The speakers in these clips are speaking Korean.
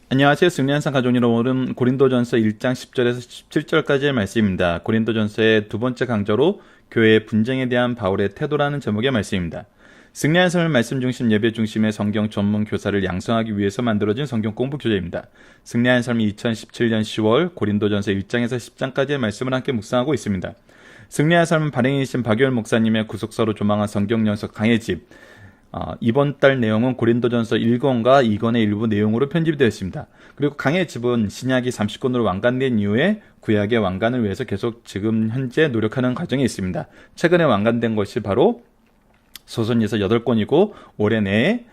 안녕하세요. 승리한상 가족 여러분, 고린도전서 1장 10절에서 17절까지의 말씀입니다. 고린도전서의 두 번째 강조로 교회의 분쟁에 대한 바울의 태도라는 제목의 말씀입니다. 승리한 삶을 말씀 중심, 예배 중심의 성경 전문 교사를 양성하기 위해서 만들어진 성경 공부 교재입니다. 승리한 삶이 2017년 10월 고린도전서 1장에서 10장까지의 말씀을 함께 묵상하고 있습니다. 승리한 삶은 발행이신 박유열 목사님의 구속사로 조망한 성경 연속 강해집, 이번 달 내용은 고린도전서 1권과 2권의 일부 내용으로 편집되어 있습니다. 그리고 강의 집은 신약이 30권으로 완간된 이후에 구약의 완간을 위해서 계속 지금 현재 노력하는 과정에 있습니다. 최근에 완간된 것이 바로 소선에서 8권이고 올해 내에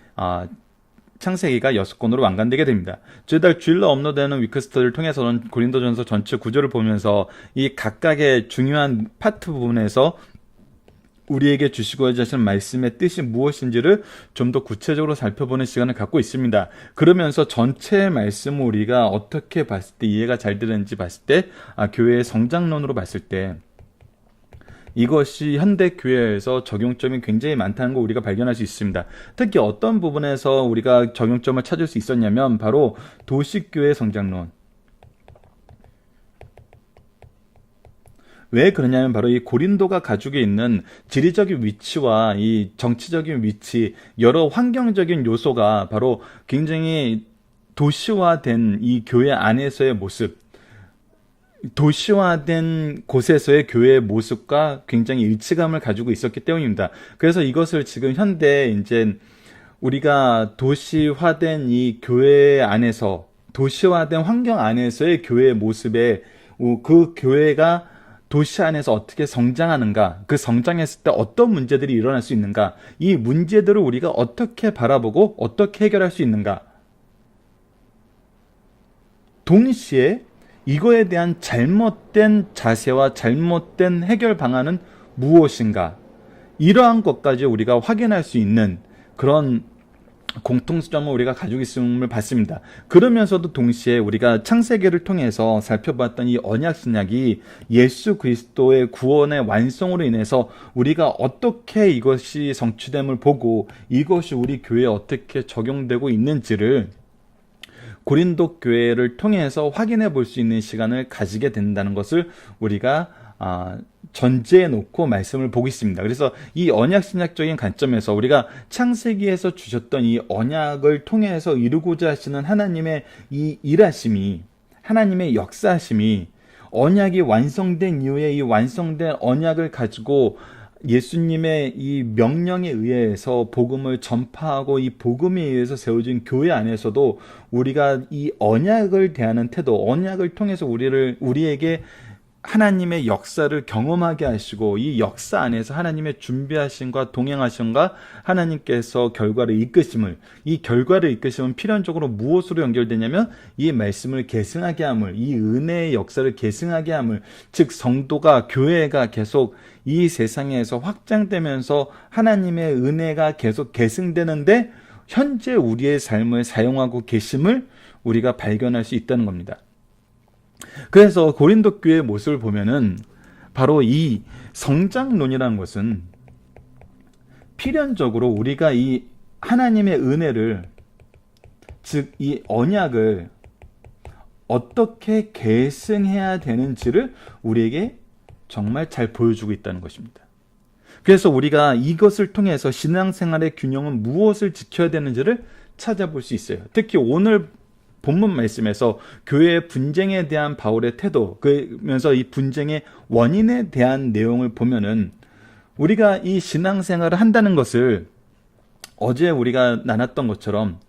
창세기가 6권으로 완간되게 됩니다. 주달 주일로 업로드되는 위크스터를 통해서는 고린도전서 전체 구조를 보면서 이 각각의 중요한 파트 부분에서 우리에게 주시고자 하시는 말씀의 뜻이 무엇인지를 좀 더 구체적으로 살펴보는 시간을 갖고 있습니다. 그러면서 전체 말씀을 우리가 어떻게 봤을 때 이해가 잘 되는지 봤을 때 교회의 성장론으로 봤을 때 이것이 현대 교회에서 적용점이 굉장히 많다는 거 우리가 발견할 수 있습니다. 특히 어떤 부분에서 우리가 적용점을 찾을 수 있었냐면 바로 도시교회 성장론. 왜 그러냐면 바로 이 고린도가 가지고 있는 지리적인 위치와 이 정치적인 위치, 여러 환경적인 요소가 바로 굉장히 도시화된 이 교회 안에서의 모습, 도시화된 곳에서의 교회의 모습과 굉장히 일치감을 가지고 있었기 때문입니다. 그래서 이것을 지금 현대 이제 우리가 도시화된 이 교회 안에서, 도시화된 환경 안에서의 교회의 모습에 그 교회가 도시 안에서 어떻게 성장하는가, 그 성장했을 때 어떤 문제들이 일어날 수 있는가, 이 문제들을 우리가 어떻게 바라보고 어떻게 해결할 수 있는가, 동시에 이거에 대한 잘못된 자세와 잘못된 해결 방안은 무엇인가, 이러한 것까지 우리가 확인할 수 있는 그런 공통점을 우리가 가지고 있음을 봤습니다. 그러면서도 동시에 우리가 창세기를 통해서 살펴봤던 이 언약신약이 예수 그리스도의 구원의 완성으로 인해서 우리가 어떻게 이것이 성취됨을 보고 이것이 우리 교회에 어떻게 적용되고 있는지를 고린도 교회를 통해서 확인해 볼 수 있는 시간을 가지게 된다는 것을 우리가 전제해 놓고 말씀을 보고 있습니다. 그래서 이 언약신약적인 관점에서 우리가 창세기에서 주셨던 이 언약을 통해서 이루고자 하시는 하나님의 이 일하심이, 하나님의 역사하심이 언약이 완성된 이후에 이 완성된 언약을 가지고 예수님의 이 명령에 의해서 복음을 전파하고 이 복음에 의해서 세워진 교회 안에서도 우리가 이 언약을 대하는 태도, 언약을 통해서 우리에게 하나님의 역사를 경험하게 하시고 이 역사 안에서 하나님의 준비하심과 동행하심과 하나님께서 결과를 이끄심을, 이 결과를 이끄심은 필연적으로 무엇으로 연결되냐면 이 말씀을 계승하게 함을, 이 은혜의 역사를 계승하게 함을, 즉 성도가, 교회가 계속 이 세상에서 확장되면서 하나님의 은혜가 계속 계승되는데 현재 우리의 삶을 사용하고 계심을 우리가 발견할 수 있다는 겁니다. 그래서 고린도 교회의 모습을 보면은 바로 이 성장론이라는 것은 필연적으로 우리가 이 하나님의 은혜를, 즉 이 언약을 어떻게 계승해야 되는지를 우리에게 정말 잘 보여주고 있다는 것입니다. 그래서 우리가 이것을 통해서 신앙생활의 균형은 무엇을 지켜야 되는지를 찾아볼 수 있어요. 특히 오늘 본문 말씀에서 교회의 분쟁에 대한 바울의 태도, 그러면서 이 분쟁의 원인에 대한 내용을 보면은 우리가 이 신앙생활을 한다는 것을 어제 우리가 나눴던 것처럼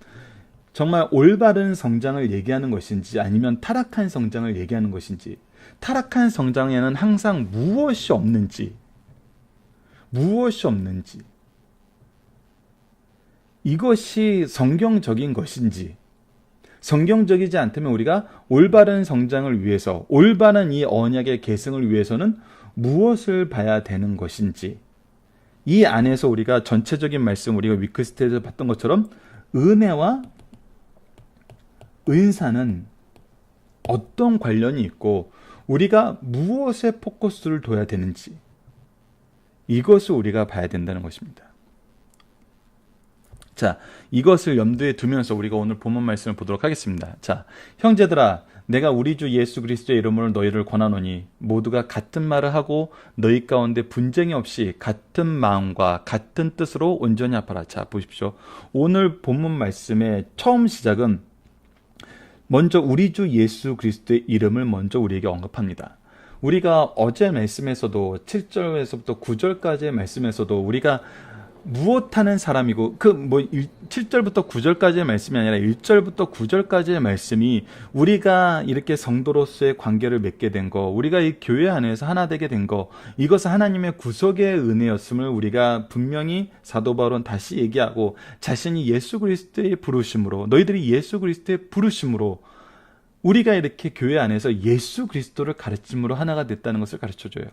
정말 올바른 성장을 얘기하는 것인지 아니면 타락한 성장을 얘기하는 것인지, 타락한 성장에는 항상 무엇이 없는지, 이것이 성경적인 것인지, 성경적이지 않다면 우리가 올바른 성장을 위해서, 올바른 이 언약의 계승을 위해서는 무엇을 봐야 되는 것인지, 이 안에서 우리가 전체적인 말씀, 우리가 위크스트에서 봤던 것처럼 은혜와 은사는 어떤 관련이 있고 우리가 무엇에 포커스를 둬야 되는지, 이것을 우리가 봐야 된다는 것입니다. 자, 이것을 염두에 두면서 우리가 오늘 본문 말씀을 보도록 하겠습니다. 자, 형제들아, 내가 우리 주 예수 그리스도의 이름으로 너희를 권하노니 모두가 같은 말을 하고 너희 가운데 분쟁이 없이 같은 마음과 같은 뜻으로 온전히 합하라. 자, 보십시오. 오늘 본문 말씀의 처음 시작은 먼저 우리 주 예수 그리스도의 이름을 먼저 우리에게 언급합니다. 우리가 어제 말씀에서도 7절에서부터 9절까지의 말씀에서도 우리가 무엇하는 사람이고 7절부터 9절까지의 말씀이 아니라 1절부터 9절까지의 말씀이 우리가 이렇게 성도로서의 관계를 맺게 된 거, 우리가 이 교회 안에서 하나 되게 된 거, 이것은 하나님의 구속의 은혜였음을 우리가 분명히 사도 바울은 다시 얘기하고, 자신이 예수 그리스도의 부르심으로, 너희들이 예수 그리스도의 부르심으로 우리가 이렇게 교회 안에서 예수 그리스도를 가르침으로 하나가 됐다는 것을 가르쳐줘요.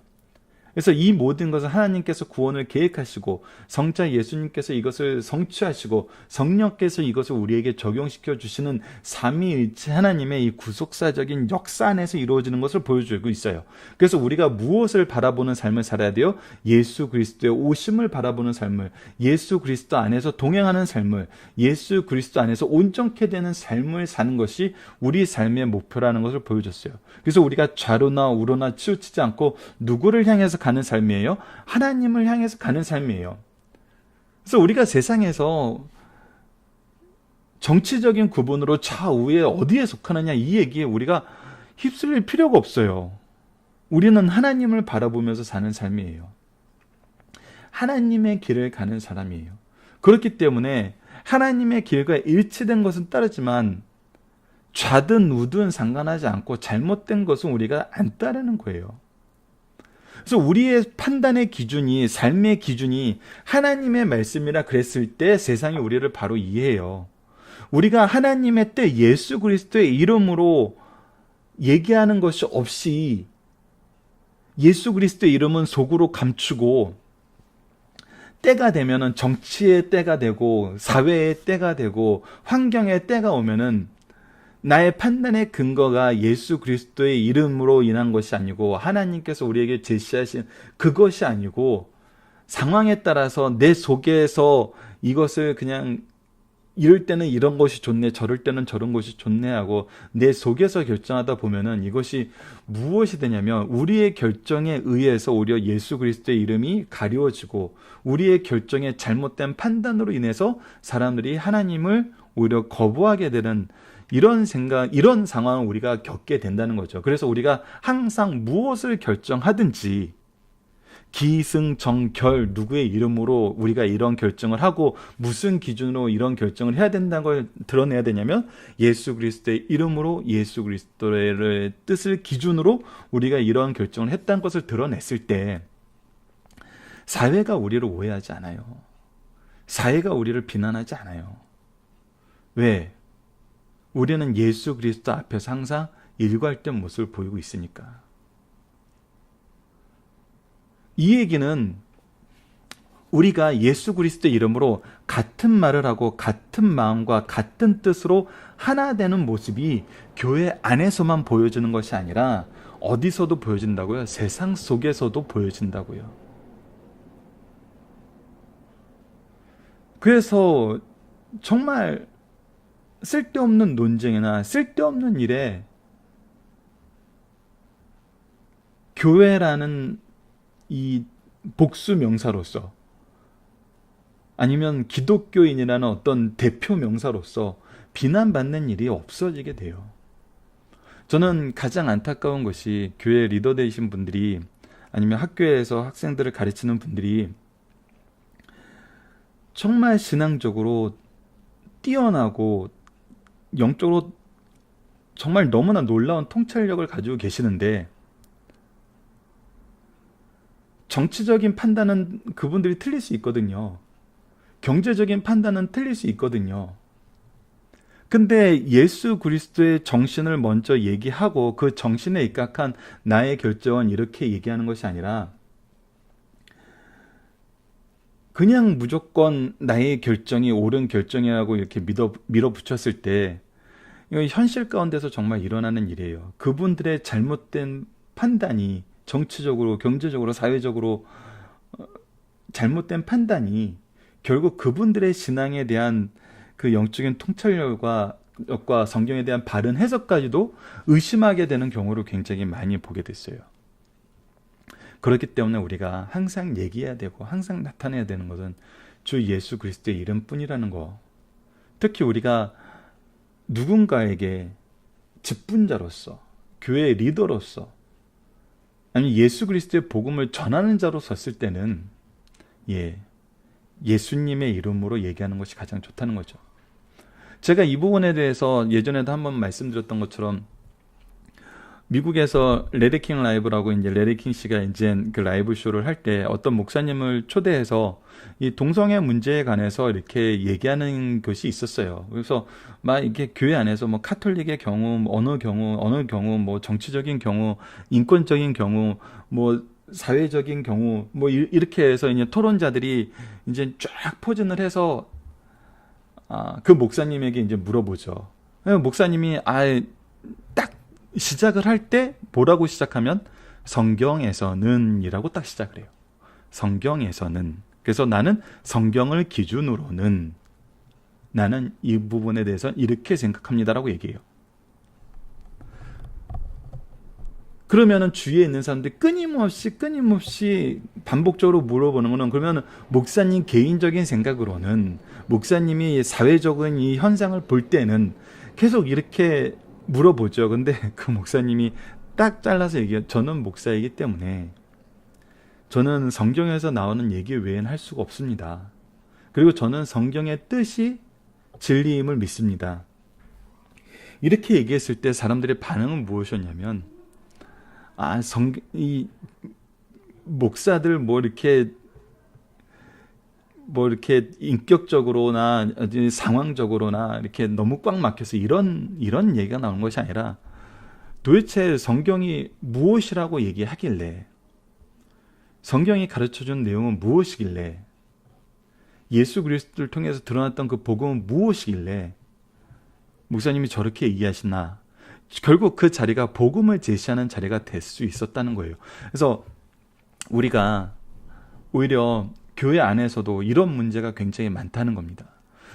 그래서 이 모든 것을 하나님께서 구원을 계획하시고 성자 예수님께서 이것을 성취하시고 성령께서 이것을 우리에게 적용시켜 주시는 삼위일체 하나님의 이 구속사적인 역사 안에서 이루어지는 것을 보여주고 있어요. 그래서 우리가 무엇을 바라보는 삶을 살아야 돼요? 예수 그리스도의 오심을 바라보는 삶을, 예수 그리스도 안에서 동행하는 삶을, 예수 그리스도 안에서 온전케 되는 삶을 사는 것이 우리 삶의 목표라는 것을 보여줬어요. 그래서 우리가 좌로나 우로나 치우치지 않고 누구를 향해서 가는 삶이에요? 하나님을 향해서 가는 삶이에요. 그래서 우리가 세상에서 정치적인 구분으로 좌우에 어디에 속하느냐 이 얘기에 우리가 휩쓸릴 필요가 없어요. 우리는 하나님을 바라보면서 사는 삶이에요. 하나님의 길을 가는 사람이에요. 그렇기 때문에 하나님의 길과 일치된 것은 따르지만 좌든 우든 상관하지 않고 잘못된 것은 우리가 안 따르는 거예요. 그래서 우리의 판단의 기준이, 삶의 기준이 하나님의 말씀이라 그랬을 때 세상이 우리를 바로 이해해요. 우리가 하나님의 때 예수 그리스도의 이름으로 얘기하는 것이 없이 예수 그리스도의 이름은 속으로 감추고 때가 되면은 정치의 때가 되고 사회의 때가 되고 환경의 때가 오면은 나의 판단의 근거가 예수 그리스도의 이름으로 인한 것이 아니고 하나님께서 우리에게 제시하신 그것이 아니고 상황에 따라서 내 속에서 이것을 그냥 이럴 때는 이런 것이 좋네, 저럴 때는 저런 것이 좋네 하고 내 속에서 결정하다 보면은 이것이 무엇이 되냐면 우리의 결정에 의해서 오히려 예수 그리스도의 이름이 가리워지고 우리의 결정의 잘못된 판단으로 인해서 사람들이 하나님을 오히려 거부하게 되는 이런 상황을 우리가 겪게 된다는 거죠. 그래서 우리가 항상 무엇을 결정하든지 기승전결 누구의 이름으로 우리가 이런 결정을 하고 무슨 기준으로 이런 결정을 해야 된다는 걸 드러내야 되냐면 예수 그리스도의 이름으로 예수 그리스도의 뜻을 기준으로 우리가 이런 결정을 했다는 것을 드러냈을 때 사회가 우리를 오해하지 않아요. 사회가 우리를 비난하지 않아요. 왜? 우리는 예수 그리스도 앞에서 항상 일관된 모습을 보이고 있으니까. 이 얘기는 우리가 예수 그리스도의 이름으로 같은 말을 하고 같은 마음과 같은 뜻으로 하나 되는 모습이 교회 안에서만 보여지는 것이 아니라 어디서도 보여진다고요? 세상 속에서도 보여진다고요. 그래서 정말 쓸데없는 논쟁이나 쓸데없는 일에 교회라는 이 복수 명사로서 아니면 기독교인이라는 어떤 대표 명사로서 비난받는 일이 없어지게 돼요. 저는 가장 안타까운 것이 교회 리더 되신 분들이 아니면 학교에서 학생들을 가르치는 분들이 정말 신앙적으로 뛰어나고 영적으로 정말 너무나 놀라운 통찰력을 가지고 계시는데 정치적인 판단은 그분들이 틀릴 수 있거든요. 경제적인 판단은 틀릴 수 있거든요. 근데 예수 그리스도의 정신을 먼저 얘기하고 그 정신에 입각한 나의 결정은 이렇게 얘기하는 것이 아니라 그냥 무조건 나의 결정이 옳은 결정이라고 이렇게 밀어붙였을 때 현실 가운데서 정말 일어나는 일이에요. 그분들의 잘못된 판단이 정치적으로, 경제적으로, 사회적으로 잘못된 판단이 결국 그분들의 신앙에 대한 그 영적인 통찰력과 성경에 대한 바른 해석까지도 의심하게 되는 경우를 굉장히 많이 보게 됐어요. 그렇기 때문에 우리가 항상 얘기해야 되고 항상 나타내야 되는 것은 주 예수 그리스도의 이름뿐이라는 거. 특히 우리가 누군가에게 직분자로서, 교회의 리더로서, 아니면 예수 그리스도의 복음을 전하는 자로 섰을 때는 예수님의 이름으로 얘기하는 것이 가장 좋다는 거죠. 제가 이 부분에 대해서 예전에도 한번 말씀드렸던 것처럼 미국에서 레리킹 라이브라고 이제 레리킹 씨가 이제 그 라이브 쇼를 할 때 어떤 목사님을 초대해서 이 동성애 문제에 관해서 이렇게 얘기하는 것이 있었어요. 그래서 막 이렇게 교회 안에서 뭐 카톨릭의 경우, 어느 경우, 뭐 정치적인 경우, 인권적인 경우, 뭐 사회적인 경우, 뭐 이렇게 해서 이제 토론자들이 이제 쫙 포진을 해서 그 목사님에게 이제 물어보죠. 목사님이 딱 시작을 할 때 뭐라고 시작하면 성경에서는 이라고 딱 시작을 해요. 성경에서는. 그래서 나는 성경을 기준으로는 나는 이 부분에 대해서 이렇게 생각합니다라고 얘기해요. 그러면은 주위에 있는 사람들이 끊임없이 반복적으로 물어보는 거는, 그러면 목사님 개인적인 생각으로는, 목사님이 사회적인 이 현상을 볼 때는 계속 이렇게 물어보죠. 근데 그 목사님이 딱 잘라서 얘기해요. 저는 목사이기 때문에 저는 성경에서 나오는 얘기 외에는 할 수가 없습니다. 그리고 저는 성경의 뜻이 진리임을 믿습니다. 이렇게 얘기했을 때 사람들의 반응은 무엇이었냐면, 이 목사들 뭐 이렇게 인격적으로나 상황적으로나 이렇게 너무 꽉 막혀서 이런 얘기가 나오는 것이 아니라, 도대체 성경이 무엇이라고 얘기하길래, 성경이 가르쳐준 내용은 무엇이길래, 예수 그리스도를 통해서 드러났던 그 복음은 무엇이길래 목사님이 저렇게 얘기하시나. 결국 그 자리가 복음을 제시하는 자리가 될 수 있었다는 거예요. 그래서 우리가 오히려 교회 안에서도 이런 문제가 굉장히 많다는 겁니다.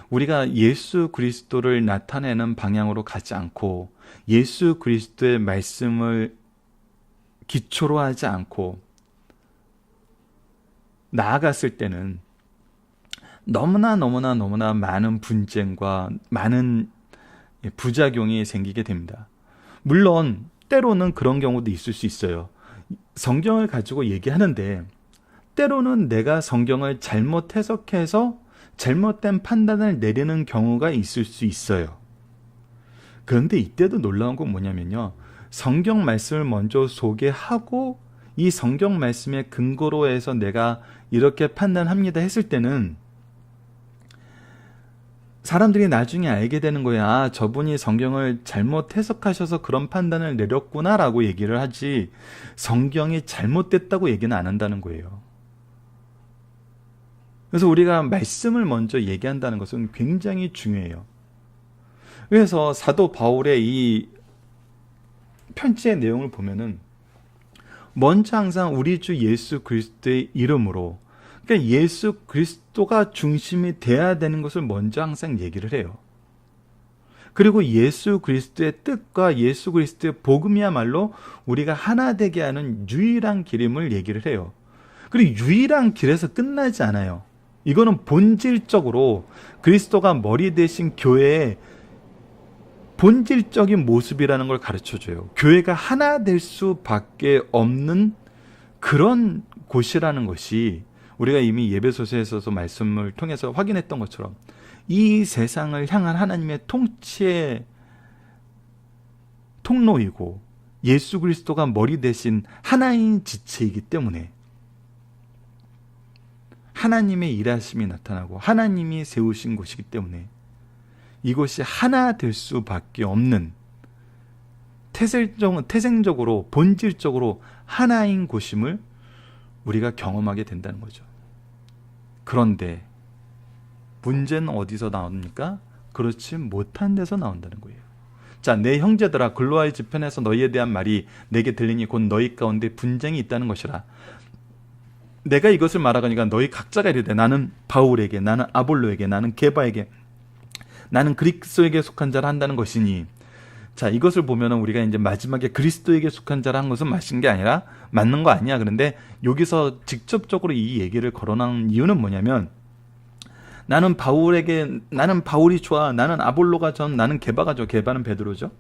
우리가 예수 그리스도를 나타내는 방향으로 가지 않고, 예수 그리스도의 말씀을 기초로 하지 않고 나아갔을 때는 너무나 많은 분쟁과 많은 부작용이 생기게 됩니다. 물론 때로는 그런 경우도 있을 수 있어요. 성경을 가지고 얘기하는데 때로는 내가 성경을 잘못 해석해서 잘못된 판단을 내리는 경우가 있을 수 있어요. 그런데 이때도 놀라운 건 뭐냐면요, 성경 말씀을 먼저 소개하고 이 성경 말씀의 근거로 해서 내가 이렇게 판단합니다 했을 때는 사람들이 나중에 알게 되는 거야. 저분이 성경을 잘못 해석하셔서 그런 판단을 내렸구나 라고 얘기를 하지, 성경이 잘못됐다고 얘기는 안 한다는 거예요. 그래서 우리가 말씀을 먼저 얘기한다는 것은 굉장히 중요해요. 그래서 사도 바울의 이 편지의 내용을 보면은 먼저 항상 우리 주 예수 그리스도의 이름으로, 그러니까 예수 그리스도가 중심이 돼야 되는 것을 먼저 항상 얘기를 해요. 그리고 예수 그리스도의 뜻과 예수 그리스도의 복음이야말로 우리가 하나 되게 하는 유일한 길임을 얘기를 해요. 그리고 유일한 길에서 끝나지 않아요. 이거는 본질적으로 그리스도가 머리 대신 교회의 본질적인 모습이라는 걸 가르쳐줘요. 교회가 하나 될 수밖에 없는 그런 곳이라는 것이, 우리가 이미 예배소서에서도 말씀을 통해서 확인했던 것처럼 이 세상을 향한 하나님의 통치의 통로이고 예수 그리스도가 머리 대신 하나인 지체이기 때문에 하나님의 일하심이 나타나고 하나님이 세우신 곳이기 때문에 이곳이 하나 될 수밖에 없는, 태생적으로 본질적으로 하나인 곳임을 우리가 경험하게 된다는 거죠. 그런데 문제는 어디서 나옵니까? 그렇지 못한 데서 나온다는 거예요. 자, 내 형제들아, 글로아의 지편에서 너희에 대한 말이 내게 들리니 곧 너희 가운데 분쟁이 있다는 것이라. 내가 이것을 말하거니와 너희 각자가 이르되 나는 바울에게, 나는 아볼로에게, 나는 게바에게, 나는 그리스도에게 속한 자라 한다는 것이니. 자, 이것을 보면은 우리가 이제 마지막에 그리스도에게 속한 자라 한 것은 맞은 게 아니라 맞는 거 아니야. 그런데 여기서 직접적으로 이 얘기를 거론한 이유는 뭐냐면, 나는 바울이 좋아, 나는 아볼로가 전, 나는 게바가 좋아. 게바는 베드로죠.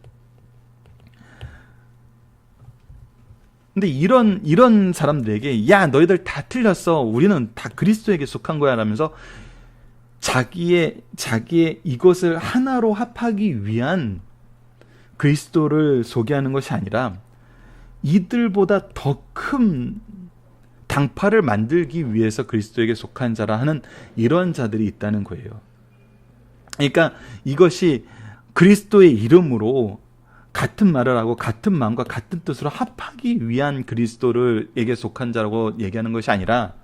근데 이런 사람들에게, 야, 너희들 다 틀렸어, 우리는 다 그리스도에게 속한 거야 라면서 자기의 이것을 하나로 합하기 위한 그리스도를 소개하는 것이 아니라 이들보다 더 큰 당파를 만들기 위해서 그리스도에게 속한 자라 하는 이런 자들이 있다는 거예요. 그러니까 이것이 그리스도의 이름으로 같은 말을 하고 같은 마음과 같은 뜻으로 합하기 위한 그리스도에게 속한 자라고 얘기하는 것이 아니라,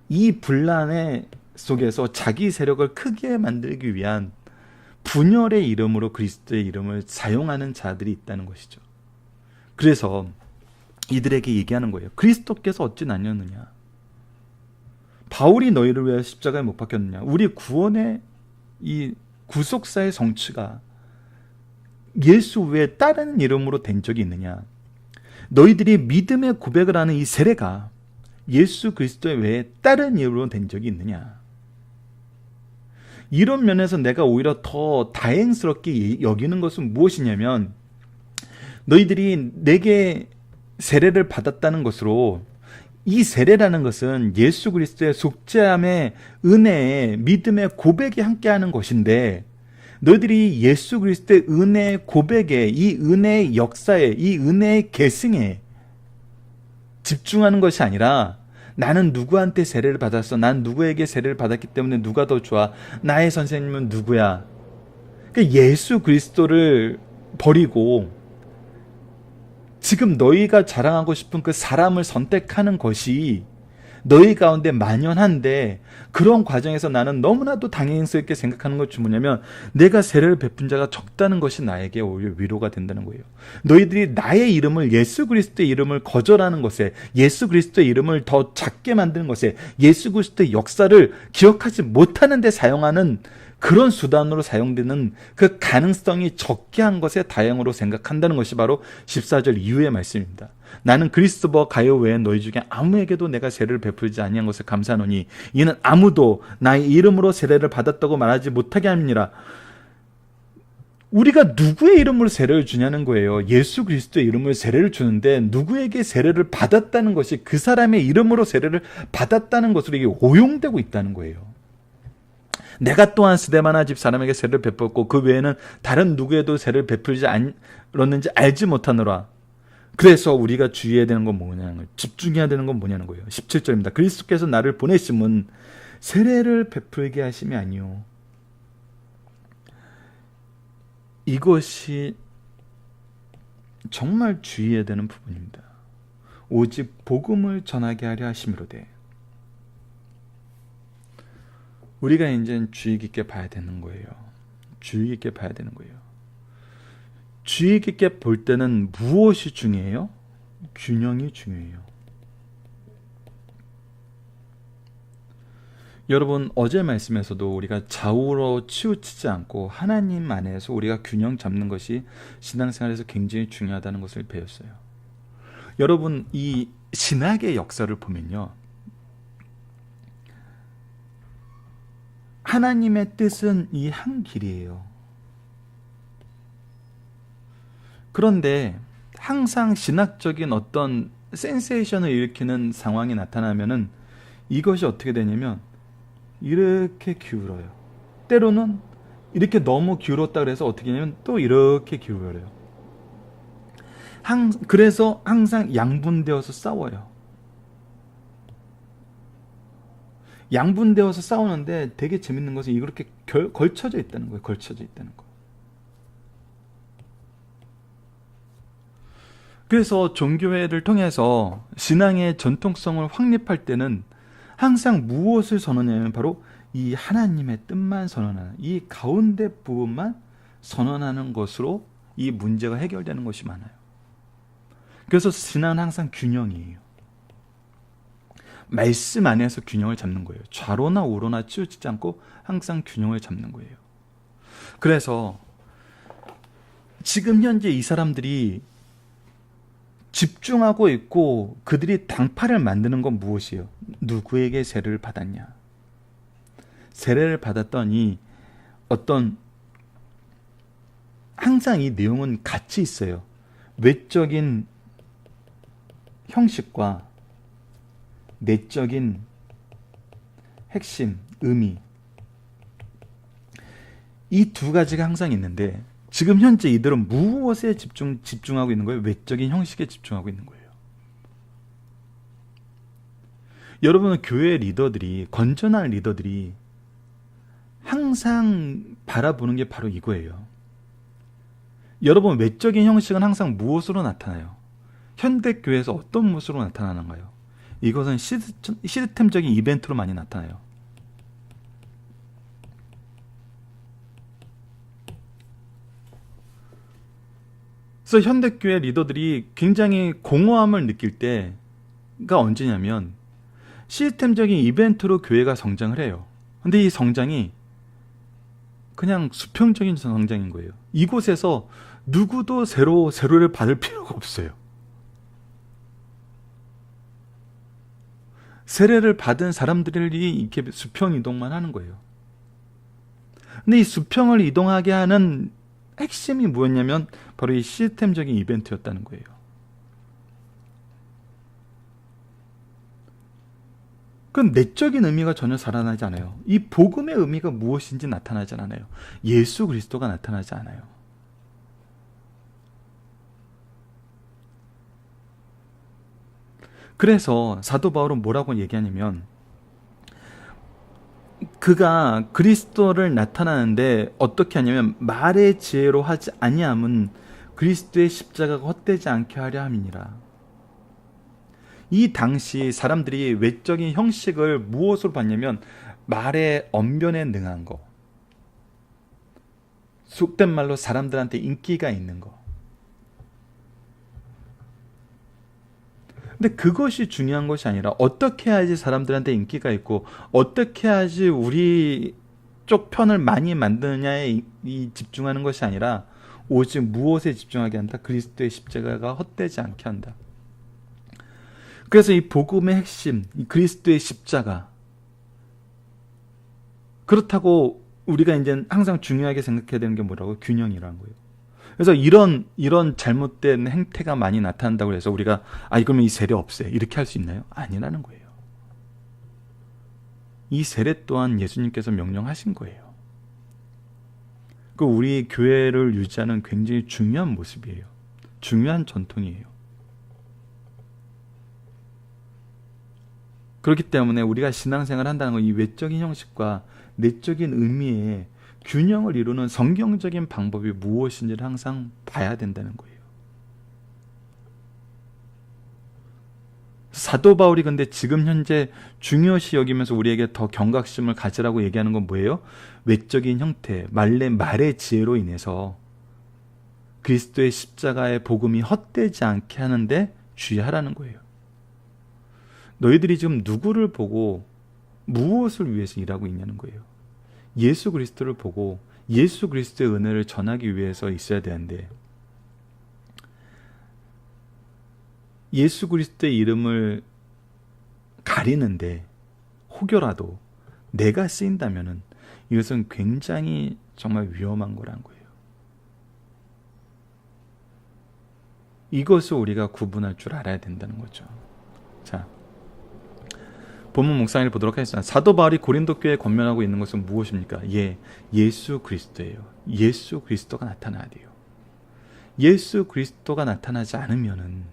이 분란의 속에서 자기 세력을 크게 만들기 위한 분열의 이름으로 그리스도의 이름을 사용하는 자들이 있다는 것이죠. 그래서 이들에게 얘기하는 거예요. 그리스도께서 어찌 나뉘었느냐? 바울이 너희를 위하여 십자가에 못 박혔느냐? 우리 구원의 이 구속사의 성취가 예수 외에 다른 이름으로 된 적이 있느냐? 너희들이 믿음의 고백을 하는 이 세례가 예수 그리스도 외에 다른 이름으로 된 적이 있느냐? 이런 면에서 내가 오히려 더 다행스럽게 여기는 것은 무엇이냐면, 너희들이 내게 세례를 받았다는 것으로, 이 세례라는 것은 예수 그리스도의 속죄함의 은혜에 믿음의 고백이 함께하는 것인데, 너희들이 예수 그리스도의 은혜의 고백에, 이 은혜의 역사에, 이 은혜의 계승에 집중하는 것이 아니라, 나는 누구한테 세례를 받았어, 난 누구에게 세례를 받았기 때문에 누가 더 좋아, 나의 선생님은 누구야. 그러니까 예수 그리스도를 버리고 지금 너희가 자랑하고 싶은 그 사람을 선택하는 것이 너희 가운데 만연한데, 그런 과정에서 나는 너무나도 당연스럽게 생각하는 것이 뭐냐면, 내가 세례를 베푼 자가 적다는 것이 나에게 오히려 위로가 된다는 거예요. 너희들이 나의 이름을, 예수 그리스도의 이름을 거절하는 것에, 예수 그리스도의 이름을 더 작게 만드는 것에, 예수 그리스도의 역사를 기억하지 못하는 데 사용하는 그런 수단으로 사용되는 그 가능성이 적게 한 것에 다행으로 생각한다는 것이 바로 14절 이후의 말씀입니다. 나는 그리스도와 가요 외에 너희 중에 아무에게도 내가 세례를 베풀지 아니한 것을 감사하노니 이는 아무도 나의 이름으로 세례를 받았다고 말하지 못하게 함이니라. 우리가 누구의 이름으로 세례를 주냐는 거예요. 예수 그리스도의 이름으로 세례를 주는데, 누구에게 세례를 받았다는 것이 그 사람의 이름으로 세례를 받았다는 것으로 이게 오용되고 있다는 거예요. 내가 또한 스데바나 집 사람에게 세례를 베풀고 그 외에는 다른 누구에도 세례를 베풀지 않았는지 알지 못하노라. 그래서 우리가 주의해야 되는 건 뭐냐는 거예요. 집중해야 되는 건 뭐냐는 거예요. 17절입니다. 그리스도께서 나를 보내심은 세례를 베풀게 하심이 아니요. 이것이 정말 주의해야 되는 부분입니다. 오직 복음을 전하게 하려 하심이로되. 우리가 이제 주의 깊게 봐야 되는 거예요. 주의 깊게 봐야 되는 거예요. 주의 깊게 볼 때는 무엇이 중요해요? 균형이 중요해요. 여러분, 어제 말씀에서도 우리가 좌우로 치우치지 않고 하나님 안에서 우리가 균형 잡는 것이 신앙생활에서 굉장히 중요하다는 것을 배웠어요. 여러분, 이 신학의 역사를 보면요, 하나님의 뜻은 이 한 길이에요. 그런데 항상 신학적인 어떤 센세이션을 일으키는 상황이 나타나면은 이것이 어떻게 되냐면 이렇게 기울어요. 때로는 이렇게 너무 기울었다 그래서 어떻게 하냐면 또 이렇게 기울어요. 그래서 항상 양분되어서 싸워요. 양분되어서 싸우는데 되게 재밌는 것은 이렇게 걸쳐져 있다는 거예요. 걸쳐져 있다는 거. 그래서 종교회를 통해서 신앙의 전통성을 확립할 때는 항상 무엇을 선언하냐면 바로 이 하나님의 뜻만 선언하는, 이 가운데 부분만 선언하는 것으로 이 문제가 해결되는 것이 많아요. 그래서 신앙은 항상 균형이에요. 말씀 안에서 균형을 잡는 거예요. 좌로나 우로나 치우치지 않고 항상 균형을 잡는 거예요. 그래서 지금 현재 이 사람들이 집중하고 있고 그들이 당파를 만드는 건 무엇이에요? 누구에게 세례를 받았냐? 세례를 받았더니 어떤 항상 이 내용은 같이 있어요. 외적인 형식과 내적인 핵심, 의미, 이 두 가지가 항상 있는데 지금 현재 이들은 무엇에 집중하고 있는 거예요? 외적인 형식에 집중하고 있는 거예요. 여러분은 교회 리더들이, 건전한 리더들이 항상 바라보는 게 바로 이거예요. 여러분, 외적인 형식은 항상 무엇으로 나타나요? 현대교회에서 어떤 모습으로 나타나는가요? 이것은 시스템적인 이벤트로 많이 나타나요. 그래서 현대교회 리더들이 굉장히 공허함을 느낄 때가 언제냐면 시스템적인 이벤트로 교회가 성장을 해요. 근데 이 성장이 그냥 수평적인 성장인 거예요. 이곳에서 누구도 세로를 받을 필요가 없어요. 세례를 받은 사람들이 이렇게 수평 이동만 하는 거예요. 근데 이 수평을 이동하게 하는 핵심이 뭐였냐면 바로 이 시스템적인 이벤트였다는 거예요. 그건 내적인 의미가 전혀 살아나지 않아요. 이 복음의 의미가 무엇인지 나타나지 않아요. 예수 그리스도가 나타나지 않아요. 그래서 사도 바울은 뭐라고 얘기하냐면 그가 그리스도를 나타나는데 어떻게 하냐면 말의 지혜로 하지 아니함은 그리스도의 십자가가 헛되지 않게 하려 함이니라. 이 당시 사람들이 외적인 형식을 무엇으로 봤냐면 말의 언변에 능한 거, 속된 말로 사람들한테 인기가 있는 거. 근데 그것이 중요한 것이 아니라 어떻게 해야지 사람들한테 인기가 있고 어떻게 해야지 우리 쪽 편을 많이 만드느냐에 집중하는 것이 아니라 오직 무엇에 집중하게 한다? 그리스도의 십자가가 헛되지 않게 한다. 그래서 이 복음의 핵심, 이 그리스도의 십자가. 그렇다고 우리가 이제 항상 중요하게 생각해야 되는 게 뭐라고요? 균형이라는 거예요. 그래서 이런 잘못된 행태가 많이 나타난다고 해서 우리가 그러면 이 세례 없애 이렇게 할 수 있나요? 아니라는 거예요. 이 세례 또한 예수님께서 명령하신 거예요. 그 우리 교회를 유지하는 굉장히 중요한 모습이에요. 중요한 전통이에요. 그렇기 때문에 우리가 신앙생활을 한다는 건 이 외적인 형식과 내적인 의미의 균형을 이루는 성경적인 방법이 무엇인지를 항상 봐야 된다는 거예요. 사도 바울이 근데 지금 현재 중요시 여기면서 우리에게 더 경각심을 가지라고 얘기하는 건 뭐예요? 외적인 형태, 말의 지혜로 인해서 그리스도의 십자가의 복음이 헛되지 않게 하는데 주의하라는 거예요. 너희들이 지금 누구를 보고 무엇을 위해서 일하고 있냐는 거예요. 예수 그리스도를 보고 예수 그리스도의 은혜를 전하기 위해서 있어야 되는데 예수 그리스도의 이름을 가리는데 혹여라도 내가 쓰인다면은 이것은 굉장히 정말 위험한 거란 거예요. 이것을 우리가 구분할 줄 알아야 된다는 거죠. 자, 본문 묵상을 보도록 하겠습니다. 사도 바울이 고린도 교회에 권면하고 있는 것은 무엇입니까? 예수 그리스도예요. 예수 그리스도가 나타나야 돼요. 예수 그리스도가 나타나지 않으면은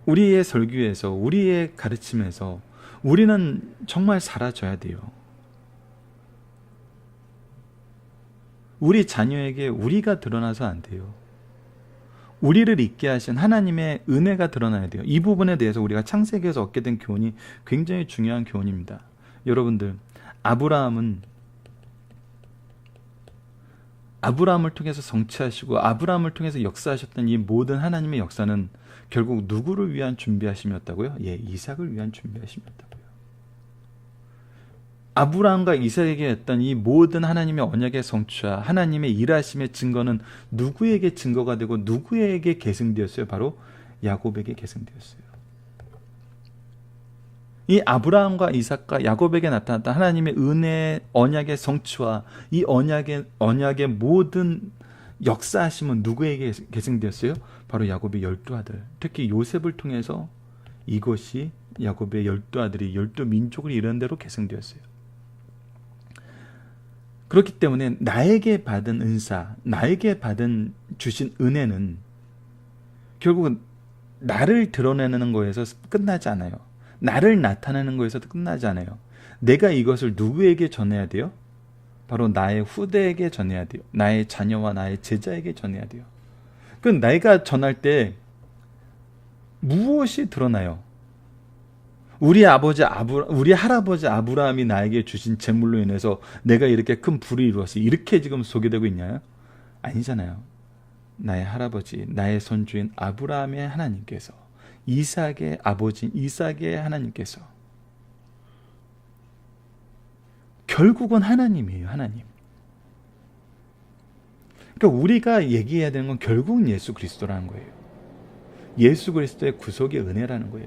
우리의 설교에서 우리의 가르침에서 우리는 정말 사라져야 돼요. 우리 자녀에게 우리가 드러나서 안 돼요. 우리를 있게 하신 하나님의 은혜가 드러나야 돼요. 이 부분에 대해서 우리가 창세기에서 얻게 된 교훈이 굉장히 중요한 교훈입니다. 여러분들, 아브라함은 아브라함을 통해서 성취하시고 아브라함을 통해서 역사하셨던 이 모든 하나님의 역사는 결국 누구를 위한 준비하심이었다고요? 예, 이삭을 위한 준비하심이었다고요. 아브라함과 이삭에게 했던 이 모든 하나님의 언약의 성취와 하나님의 일하심의 증거는 누구에게 증거가 되고 누구에게 계승되었어요? 바로 야곱에게 계승되었어요. 이 아브라함과 이삭과 야곱에게 나타났던 하나님의 은혜 언약의 성취와 이 언약의 모든 역사하심은 누구에게 계승되었어요? 바로 야곱의 12아들, 특히 요셉을 통해서 이것이 야곱의 12아들이 12민족을 이루는 대로 계승되었어요. 그렇기 때문에 나에게 받은 은사, 나에게 받은 주신 은혜는 결국은 나를 드러내는 거에서 끝나지 않아요. 나를 나타내는 거에서도 끝나지 않아요. 내가 이것을 누구에게 전해야 돼요? 바로 나의 후대에게 전해야 돼요. 나의 자녀와 나의 제자에게 전해야 돼요. 그럼 내가 전할 때 무엇이 드러나요? 우리 할아버지 아브라함이 나에게 주신 재물로 인해서 내가 이렇게 큰 부를 이루었어. 이렇게 지금 소개되고 있냐요? 아니잖아요. 나의 할아버지, 나의 손주인 아브라함의 하나님께서, 이삭의 아버지 이삭의 하나님께서, 결국은 하나님이에요. 하나님. 그러니까 우리가 얘기해야 되는 건 결국은 예수 그리스도라는 거예요. 예수 그리스도의 구속의 은혜라는 거예요.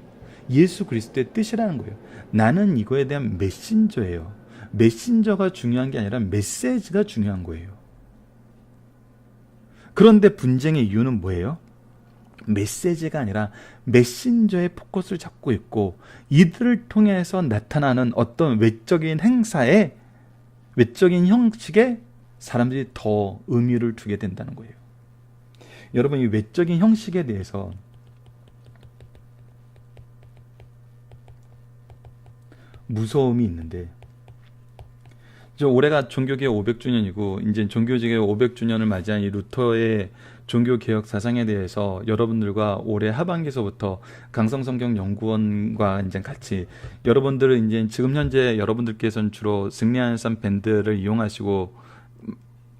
예수 그리스도의 뜻이라는 거예요. 나는 이거에 대한 메신저예요. 메신저가 중요한 게 아니라 메시지가 중요한 거예요. 그런데 분쟁의 이유는 뭐예요? 메시지가 아니라 메신저의 포커스를 잡고 있고, 이들을 통해서 나타나는 어떤 외적인 행사에, 외적인 형식에 사람들이 더 의미를 두게 된다는 거예요. 여러분, 이 외적인 형식에 대해서 무서움이 있는데, 올해가 종교개혁 500주년이고 이제 종교개혁 500주년을 맞이한 이 루터의 종교개혁 사상에 대해서 여러분들과 올해 하반기서부터 강성성경연구원과 이제 같이, 여러분들은 이제 지금 현재 여러분들께서는 주로 승리한산 밴드를 이용하시고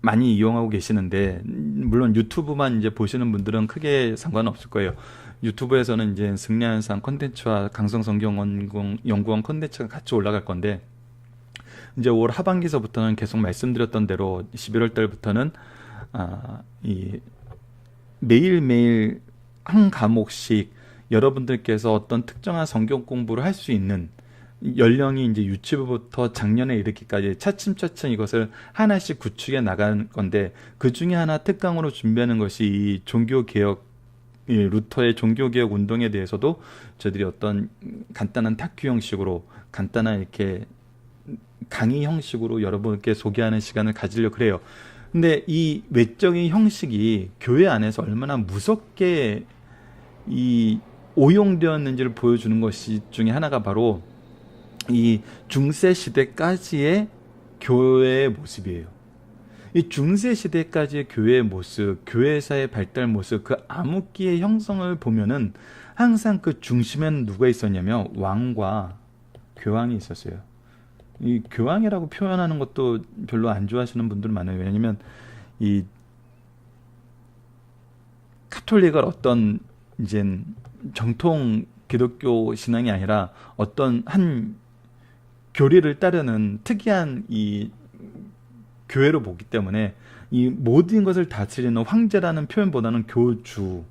많이 이용하고 계시는데, 물론 유튜브만 이제 보시는 분들은 크게 상관없을 거예요. 유튜브에서는 이제 승리한산 콘텐츠와 강성성경연구원 콘텐츠가 같이 올라갈 건데, 이제 올 하반기서부터는 계속 말씀드렸던 대로 11월 달부터는 이 매일매일 한 과목씩 여러분들께서 어떤 특정한 성경 공부를 할 수 있는, 연령이 이제 유치부부터 작년에 이르기까지 차츰차츰 이것을 하나씩 구축해 나가는 건데, 그 중에 하나 특강으로 준비하는 것이 이 종교개혁, 루터의 종교개혁 운동에 대해서도 저희들이 어떤 간단한 다큐 형식으로, 간단한 이렇게 강의 형식으로 여러분께 소개하는 시간을 가지려고 그래요. 근데 이 외적인 형식이 교회 안에서 얼마나 무섭게 이 오용되었는지를 보여주는 것이 중에 하나가 바로 이 중세 시대까지의 교회의 모습이에요. 이 중세 시대까지의 교회의 모습, 교회사의 발달 모습, 그 암흑기의 형성을 보면은 항상 그 중심에는 누가 있었냐면 왕과 교황이 있었어요. 이 교황이라고 표현하는 것도 별로 안 좋아하시는 분들 많아요. 왜냐면 이 카톨릭을 어떤 이제 정통 기독교 신앙이 아니라 어떤 한 교리를 따르는 특이한 이 교회로 보기 때문에 이 모든 것을 다스리는 황제라는 표현보다는 교주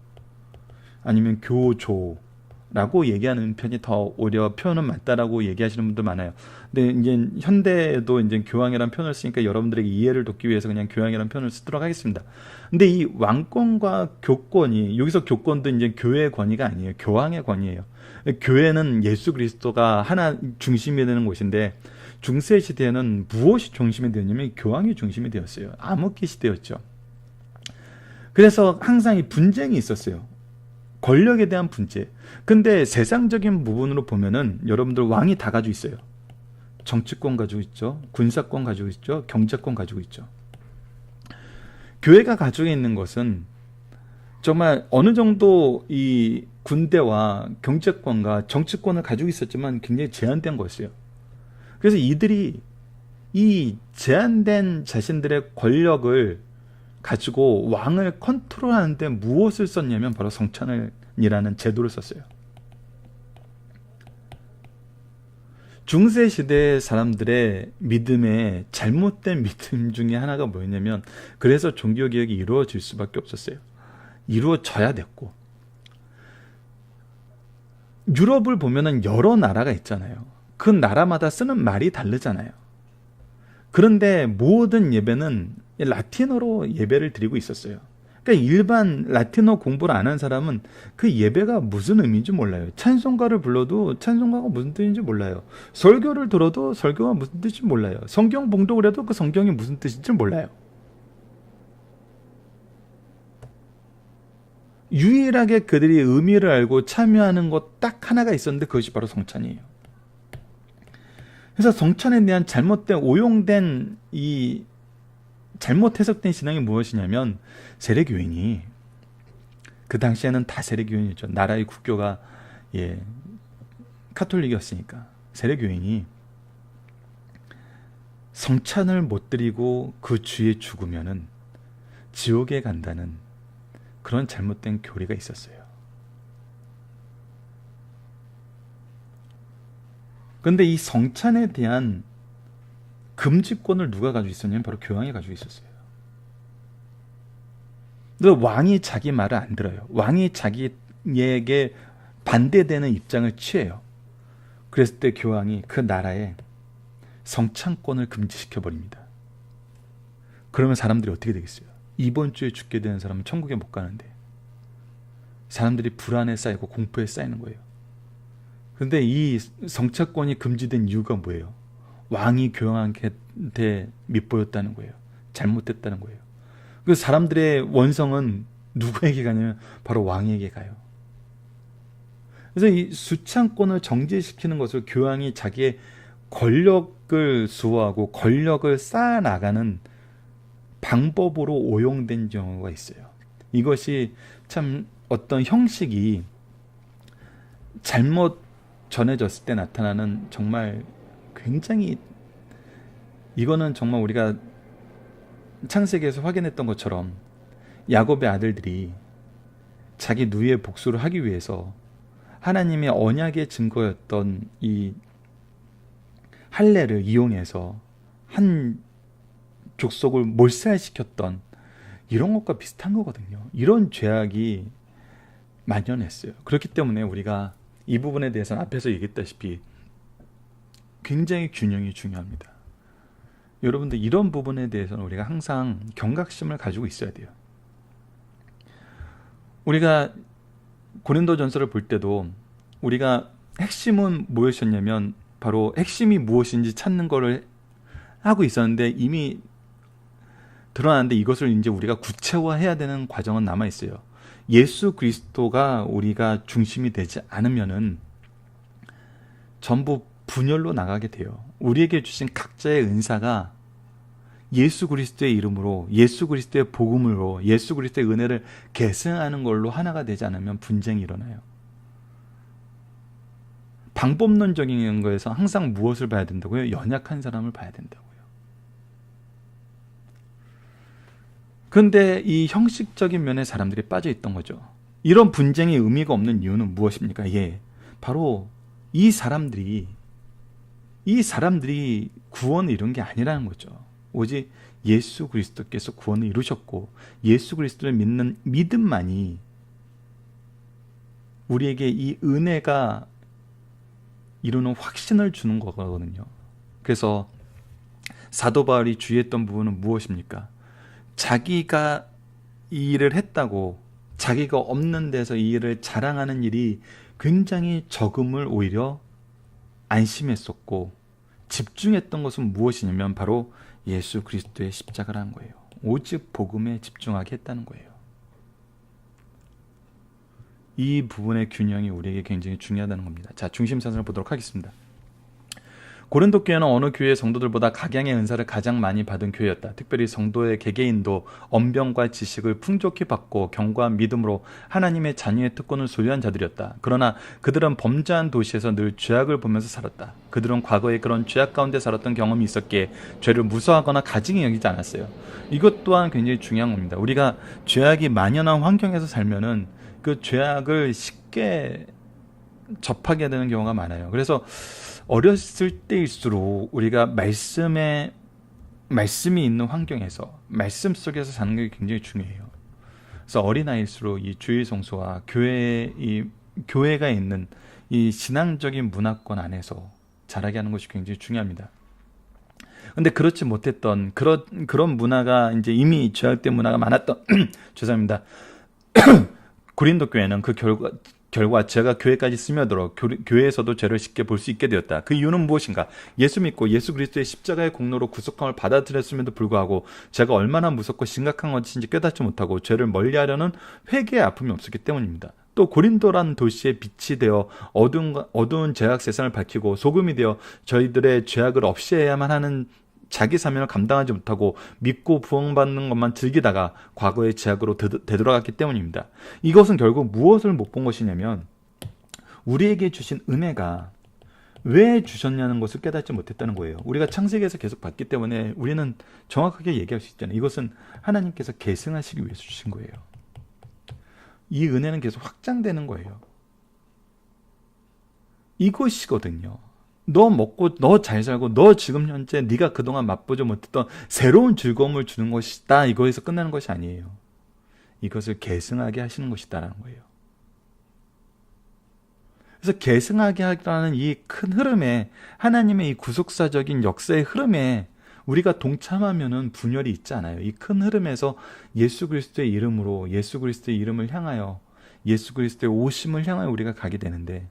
아니면 교조라고 얘기하는 편이 더 오히려 표현은 맞다라고 얘기하시는 분들 많아요. 근데 이제 현대에도 이제 교황이라는 표현을 쓰니까 여러분들에게 이해를 돕기 위해서 그냥 교황이라는 표현을 쓰도록 하겠습니다. 근데 이 왕권과 교권이, 여기서 교권도 이제 교회의 권위가 아니에요. 교황의 권위예요. 교회는 예수 그리스도가 하나 중심이 되는 곳인데, 중세 시대에는 무엇이 중심이 되었냐면 교황이 중심이 되었어요. 암흑기 시대였죠. 그래서 항상 이 분쟁이 있었어요. 권력에 대한 분쟁. 근데 세상적인 부분으로 보면은 여러분들 왕이 다 가지고 있어요. 정치권 가지고 있죠. 군사권 가지고 있죠. 경제권 가지고 있죠. 교회가 가지고 있는 것은 정말 어느 정도 이 군대와 경제권과 정치권을 가지고 있었지만 굉장히 제한된 것이에요. 그래서 이들이 이 제한된 자신들의 권력을 가지고 왕을 컨트롤하는데 무엇을 썼냐면 바로 성찬이라는 제도를 썼어요. 중세시대 사람들의 믿음의 잘못된 믿음 중에 하나가 뭐였냐면, 그래서 종교개혁이 이루어질 수밖에 없었어요. 이루어져야 됐고, 유럽을 보면은 여러 나라가 있잖아요. 그 나라마다 쓰는 말이 다르잖아요. 그런데 모든 예배는 라틴어로 예배를 드리고 있었어요. 그러니까 일반 라틴어 공부를 안 한 사람은 그 예배가 무슨 의미인지 몰라요. 찬송가를 불러도 찬송가가 무슨 뜻인지 몰라요. 설교를 들어도 설교가 무슨 뜻인지 몰라요. 성경 봉독을 해도 그 성경이 무슨 뜻인지 몰라요. 유일하게 그들이 의미를 알고 참여하는 것 딱 하나가 있었는데 그것이 바로 성찬이에요. 그래서 성찬에 대한 잘못된 오용된 이 잘못 해석된 신앙이 무엇이냐면, 세례교인이, 그 당시에는 다 세례교인이죠. 나라의 국교가 카톨릭이었으니까 세례교인이 성찬을 못 드리고 그 주에 죽으면은 지옥에 간다는 그런 잘못된 교리가 있었어요. 그런데 이 성찬에 대한 금지권을 누가 가지고 있었냐면 바로 교황이 가지고 있었어요. 근데 왕이 자기 말을 안 들어요. 왕이 자기에게 반대되는 입장을 취해요. 그랬을 때 교황이 그 나라에 성찬권을 금지시켜 버립니다. 그러면 사람들이 어떻게 되겠어요? 이번 주에 죽게 되는 사람은 천국에 못 가는데 사람들이 불안에 쌓이고 공포에 쌓이는 거예요. 그런데 이 성찬권이 금지된 이유가 뭐예요? 왕이 교황한테 밉보였다는 거예요. 잘못됐다는 거예요. 그 사람들의 원성은 누구에게 가냐면 바로 왕에게 가요. 그래서 이 수찬권을 정지시키는 것을 교황이 자기의 권력을 수호하고 권력을 쌓아나가는 방법으로 오용된 경우가 있어요. 이것이 참 어떤 형식이 잘못 전해졌을 때 나타나는 정말 굉장히, 이거는 정말 우리가 창세기에서 확인했던 것처럼 야곱의 아들들이 자기 누이의 복수를 하기 위해서 하나님의 언약의 증거였던 이 할례를 이용해서 한 족속을 몰살시켰던 이런 것과 비슷한 거거든요. 이런 죄악이 만연했어요. 그렇기 때문에 우리가 이 부분에 대해서는 앞에서 얘기했다시피 굉장히 균형이 중요합니다. 여러분들, 이런 부분에 대해서는 우리가 항상 경각심을 가지고 있어야 돼요. 우리가 고린도전서를 볼 때도 우리가 핵심은 무엇이었냐면 바로 핵심이 무엇인지 찾는 거를 하고 있었는데 이미 드러났는데 이것을 이제 우리가 구체화해야 되는 과정은 남아 있어요. 예수 그리스도가 우리가 중심이 되지 않으면은 전부 분열로 나가게 돼요. 우리에게 주신 각자의 은사가 예수 그리스도의 이름으로, 예수 그리스도의 복음으로, 예수 그리스도의 은혜를 계승하는 걸로 하나가 되지 않으면 분쟁이 일어나요. 방법론적인 거에서 항상 무엇을 봐야 된다고요? 연약한 사람을 봐야 된다고요. 그런데 이 형식적인 면에 사람들이 빠져 있던 거죠. 이런 분쟁이 의미가 없는 이유는 무엇입니까? 바로 이 사람들이 구원을 이룬 게 아니라는 거죠. 오직 예수 그리스도께서 구원을 이루셨고 예수 그리스도를 믿는 믿음만이 우리에게 이 은혜가 이루는 확신을 주는 거거든요. 그래서 사도 바울이 주의했던 부분은 무엇입니까? 자기가 이 일을 했다고 자기가 없는 데서 이 일을 자랑하는 일이 굉장히 적음을 오히려 안심했었고 집중했던 것은 무엇이냐면 바로 예수 그리스도의 십자가라는 거예요. 오직 복음에 집중하게 했다는 거예요. 이 부분의 균형이 우리에게 굉장히 중요하다는 겁니다. 자, 중심사선을 보도록 하겠습니다. 고린도 교회는 어느 교회 성도들보다 각양의 은사를 가장 많이 받은 교회였다. 특별히 성도의 개개인도 언변과 지식을 풍족히 받고 견고한 믿음으로 하나님의 자녀의 특권을 소유한 자들이었다. 그러나 그들은 범죄한 도시에서 늘 죄악을 보면서 살았다. 그들은 과거에 그런 죄악 가운데 살았던 경험이 있었기에 죄를 무서워하거나 가증히 여기지 않았어요. 이것 또한 굉장히 중요한 겁니다. 우리가 죄악이 만연한 환경에서 살면은 그 죄악을 쉽게 접하게 되는 경우가 많아요. 그래서 어렸을 때일수록 우리가 말씀이 있는 환경에서 말씀 속에서 사는 게 굉장히 중요해요. 그래서 어린아이일수록 이 주일 성소와 교회가 있는 이 신앙적인 문화권 안에서 자라게 하는 것이 굉장히 중요합니다. 근데 그렇지 못했던 그런 문화가 이제 이미 죄악된 문화가 많았던 죄송합니다. 고린도 교회는 그 결과 죄가 교회까지 스며들어 교회에서도 죄를 쉽게 볼 수 있게 되었다. 그 이유는 무엇인가? 예수 믿고 예수 그리스도의 십자가의 공로로 구속함을 받아들였음에도 불구하고 죄가 얼마나 무섭고 심각한 것인지 깨닫지 못하고 죄를 멀리하려는 회개의 아픔이 없었기 때문입니다. 또 고린도라는 도시의 빛이 되어 어두운 죄악 세상을 밝히고 소금이 되어 저희들의 죄악을 없애야만 하는 자기 사명을 감당하지 못하고 믿고 부흥받는 것만 즐기다가 과거의 죄악으로 되돌아갔기 때문입니다. 이것은 결국 무엇을 못 본 것이냐면 우리에게 주신 은혜가 왜 주셨냐는 것을 깨닫지 못했다는 거예요. 우리가 창세기에서 계속 봤기 때문에 우리는 정확하게 얘기할 수 있잖아요. 이것은 하나님께서 계승하시기 위해서 주신 거예요. 이 은혜는 계속 확장되는 거예요. 이것이거든요. 너 먹고 너 잘 살고 너 지금 현재 네가 그동안 맛보지 못했던 새로운 즐거움을 주는 것이다. 이거에서 끝나는 것이 아니에요. 이것을 계승하게 하시는 것이다라는 거예요. 그래서 계승하게 하라는 이 큰 흐름에 하나님의 이 구속사적인 역사의 흐름에 우리가 동참하면은 분열이 있지 않아요. 이 큰 흐름에서 예수 그리스도의 이름으로 예수 그리스도의 이름을 향하여 예수 그리스도의 오심을 향하여 우리가 가게 되는데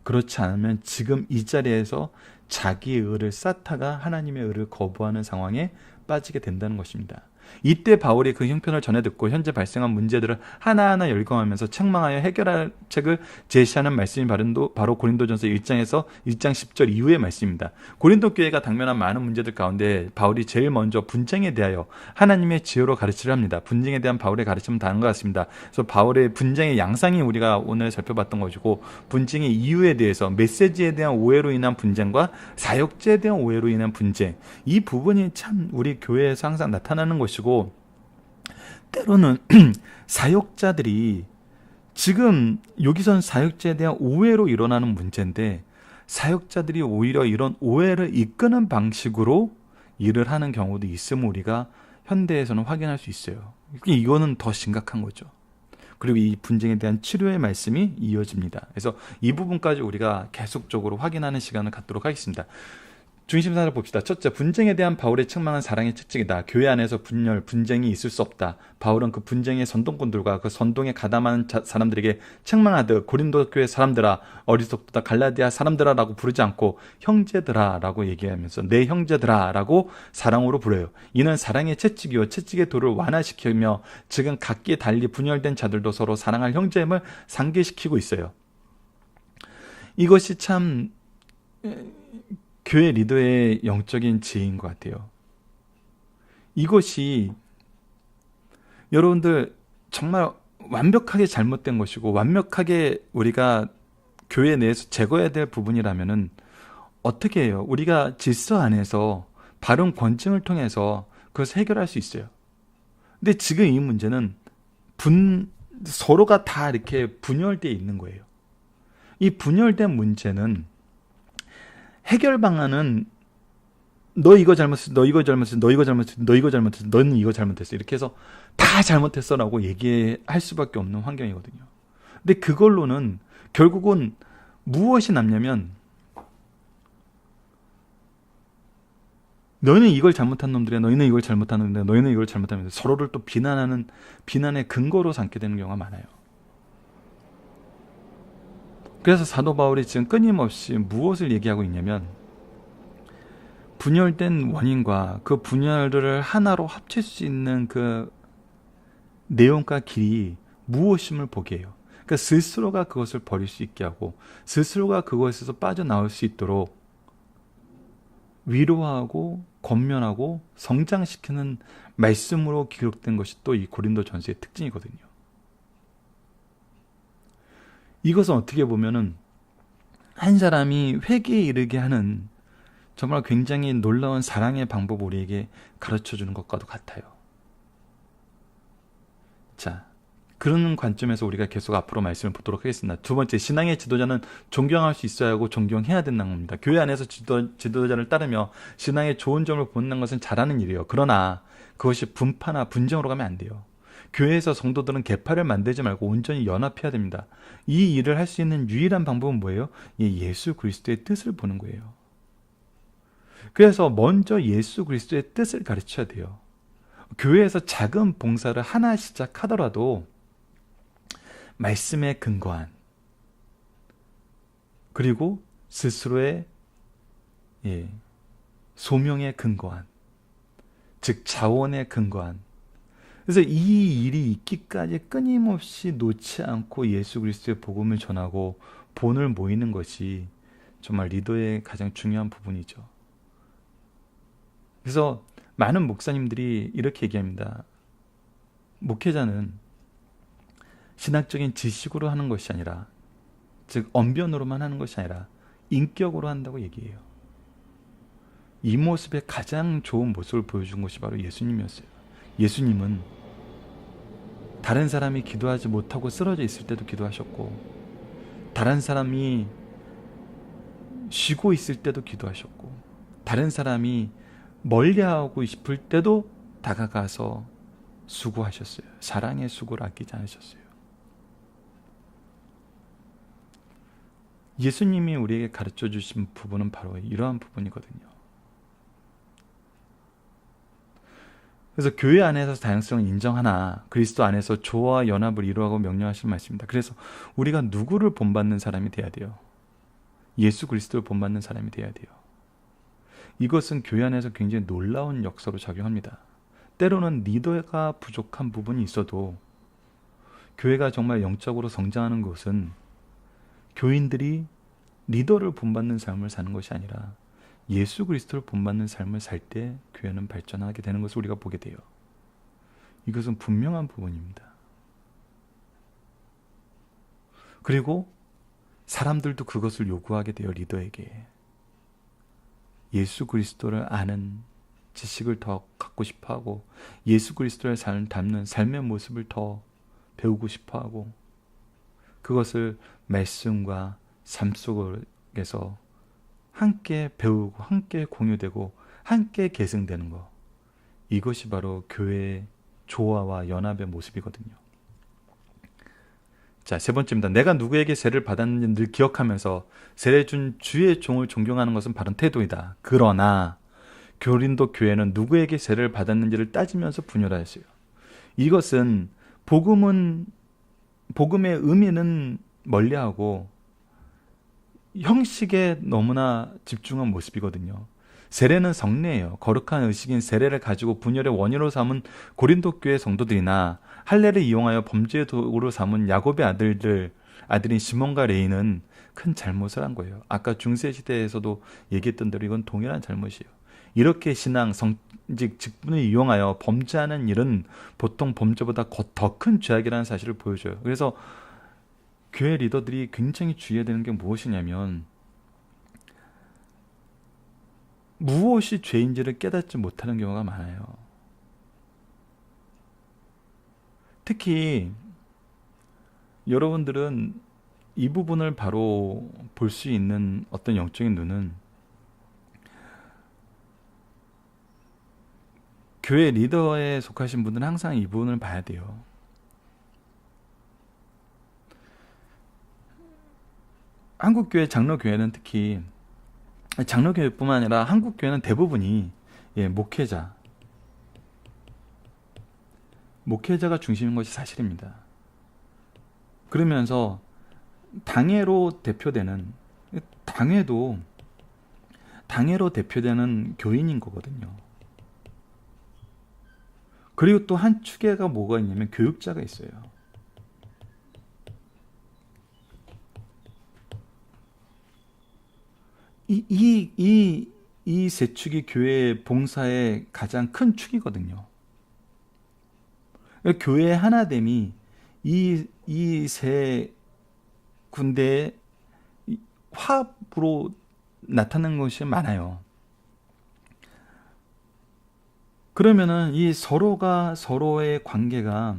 그렇지 않으면 지금 이 자리에서 자기의 의를 쌓다가 하나님의 의를 거부하는 상황에 빠지게 된다는 것입니다. 이때 바울이 그 형편을 전해 듣고 현재 발생한 문제들을 하나하나 열거하면서 책망하여 해결할 책을 제시하는 말씀이 바로 고린도전서 1장에서 1장 10절 이후의 말씀입니다. 고린도 교회가 당면한 많은 문제들 가운데 바울이 제일 먼저 분쟁에 대하여 하나님의 지혜로 가르치려 합니다. 분쟁에 대한 바울의 가르침은 다른 것 같습니다. 그래서 바울의 분쟁의 양상이 우리가 오늘 살펴봤던 것이고 분쟁의 이유에 대해서 메시지에 대한 오해로 인한 분쟁과 사역제에 대한 오해로 인한 분쟁, 이 부분이 참 우리 교회에서 항상 나타나는 것이고 때로는 사역자들이 지금 여기선 사역자에 대한 오해로 일어나는 문제인데 사역자들이 오히려 이런 오해를 이끄는 방식으로 일을 하는 경우도 있음을 우리가 현대에서는 확인할 수 있어요. 이거는 더 심각한 거죠. 그리고 이 분쟁에 대한 치료의 말씀이 이어집니다. 그래서 이 부분까지 우리가 계속적으로 확인하는 시간을 갖도록 하겠습니다. 중심사를 봅시다. 첫째, 분쟁에 대한 바울의 책망은 사랑의 채찍이다. 교회 안에서 분쟁이 있을 수 없다. 바울은 그 분쟁의 선동꾼들과 그 선동에 가담하는 사람들에게 책망하듯 고린도 교회 사람들아, 어리석다 갈라디아 사람들아 라고 부르지 않고 형제들아 라고 얘기하면서 내 형제들아 라고 사랑으로 부르요. 이는 사랑의 채찍이요 채찍의 돌을 완화시키며 지금 각기 달리 분열된 자들도 서로 사랑할 형제임을 상기시키고 있어요. 이것이 참 교회 리더의 영적인 지혜인 것 같아요. 이것이 여러분들 정말 완벽하게 잘못된 것이고 완벽하게 우리가 교회 내에서 제거해야 될 부분이라면은 어떻게 해요? 우리가 질서 안에서 바른 권증을 통해서 그것을 해결할 수 있어요. 근데 지금 이 문제는 서로가 다 이렇게 분열되어 있는 거예요. 이 분열된 문제는 해결 방안은 너 이거 잘못했어, 너 이거 잘못했어, 너 이거 잘못했어, 너 이거 잘못했어, 너는 이거 잘못했어 이렇게 해서 다 잘못했어 라고 얘기할 수밖에 없는 환경이거든요. 근데 그걸로는 결국은 무엇이 남냐면 너희는 이걸 잘못한 놈들이야, 너희는 이걸 잘못한 놈들이야, 너희는 이걸 잘못한 놈들이야, 서로를 또 비난의 근거로 삼게 되는 경우가 많아요. 그래서 사도 바울이 지금 끊임없이 무엇을 얘기하고 있냐면 분열된 원인과 그 분열들을 하나로 합칠 수 있는 그 내용과 길이 무엇임을 보게 해요. 그러니까 스스로가 그것을 버릴 수 있게 하고 스스로가 그것에서 빠져나올 수 있도록 위로하고 권면하고 성장시키는 말씀으로 기록된 것이 또 이 고린도전서의 특징이거든요. 이것은 어떻게 보면은 한 사람이 회개에 이르게 하는 정말 굉장히 놀라운 사랑의 방법을 우리에게 가르쳐주는 것과도 같아요. 자, 그런 관점에서 우리가 계속 앞으로 말씀을 보도록 하겠습니다. 두 번째, 신앙의 지도자는 존경할 수 있어야 하고 존경해야 된다는 겁니다. 교회 안에서 지도자를 따르며 신앙의 좋은 점을 본다는 것은 잘하는 일이에요. 그러나 그것이 분파나 분쟁으로 가면 안 돼요. 교회에서 성도들은 계파를 만들지 말고 온전히 연합해야 됩니다. 이 일을 할 수 있는 유일한 방법은 뭐예요? 예수 그리스도의 뜻을 보는 거예요. 그래서 먼저 예수 그리스도의 뜻을 가르쳐야 돼요. 교회에서 작은 봉사를 하나 시작하더라도 말씀에 근거한, 그리고 스스로의 소명에 근거한, 즉 자원에 근거한, 그래서 이 일이 있기까지 끊임없이 놓지 않고 예수 그리스도의 복음을 전하고 본을 모이는 것이 정말 리더의 가장 중요한 부분이죠. 그래서 많은 목사님들이 이렇게 얘기합니다. 목회자는 신학적인 지식으로 하는 것이 아니라, 즉 언변으로만 하는 것이 아니라 인격으로 한다고 얘기해요. 이 모습의 가장 좋은 모습을 보여준 것이 바로 예수님이었어요. 예수님은 다른 사람이 기도하지 못하고 쓰러져 있을 때도 기도하셨고, 다른 사람이 쉬고 있을 때도 기도하셨고, 다른 사람이 멀리하고 싶을 때도 다가가서 수고하셨어요. 사랑의 수고를 아끼지 않으셨어요. 예수님이 우리에게 가르쳐 주신 부분은 바로 이러한 부분이거든요. 그래서 교회 안에서 다양성을 인정하나 그리스도 안에서 조화와 연합을 이루라고 명령하신 말씀입니다. 그래서 우리가 누구를 본받는 사람이 돼야 돼요? 예수 그리스도를 본받는 사람이 돼야 돼요. 이것은 교회 안에서 굉장히 놀라운 역사로 작용합니다. 때로는 리더가 부족한 부분이 있어도 교회가 정말 영적으로 성장하는 것은 교인들이 리더를 본받는 삶을 사는 것이 아니라 예수 그리스도를 본받는 삶을 살 때 교회는 발전하게 되는 것을 우리가 보게 돼요. 이것은 분명한 부분입니다. 그리고 사람들도 그것을 요구하게 돼요. 리더에게. 예수 그리스도를 아는 지식을 더 갖고 싶어하고, 예수 그리스도를 담는 삶의 모습을 더 배우고 싶어하고, 그것을 말씀과 삶 속에서 함께 배우고 함께 공유되고 함께 계승되는 것, 이것이 바로 교회의 조화와 연합의 모습이거든요. 자, 세 번째입니다. 내가 누구에게 세를 받았는지 늘 기억하면서 세례 준 주의 종을 존경하는 것은 바른 태도이다. 그러나 고린도 교회는 누구에게 세를 받았는지를 따지면서 분열하였어요. 이것은 복음의 의미는 멀리하고 형식에 너무나 집중한 모습이거든요. 세례는 성례예요. 거룩한 의식인 세례를 가지고 분열의 원인으로 삼은 고린도 교회 성도들이나 할례를 이용하여 범죄의 도구로 삼은 야곱의 아들인 시몬과 레이는 큰 잘못을 한 거예요. 아까 중세시대에서도 얘기했던 대로 이건 동일한 잘못이에요. 이렇게 신앙, 성직, 직분을 이용하여 범죄하는 일은 보통 범죄보다 더 큰 죄악이라는 사실을 보여줘요. 그래서 교회 리더들이 굉장히 주의해야 되는 게 무엇이냐면, 무엇이 죄인지를 깨닫지 못하는 경우가 많아요. 특히 여러분들은 이 부분을 바로 볼 수 있는 어떤 영적인 눈은 교회 리더에 속하신 분들은 항상 이 부분을 봐야 돼요. 한국교회 장로교회는 특히, 장로교회뿐만 아니라 한국교회는 대부분이 목회자가 중심인 것이 사실입니다. 그러면서 당회로 대표되는 교인인 거거든요. 그리고 또 한 축에가 뭐가 있냐면 교육자가 있어요. 이 이 세 축이 교회 봉사의 가장 큰 축이거든요. 교회의 하나됨이 이 세 군데의 화합으로 나타나는 것이 많아요. 그러면은 이 서로가 서로의 관계가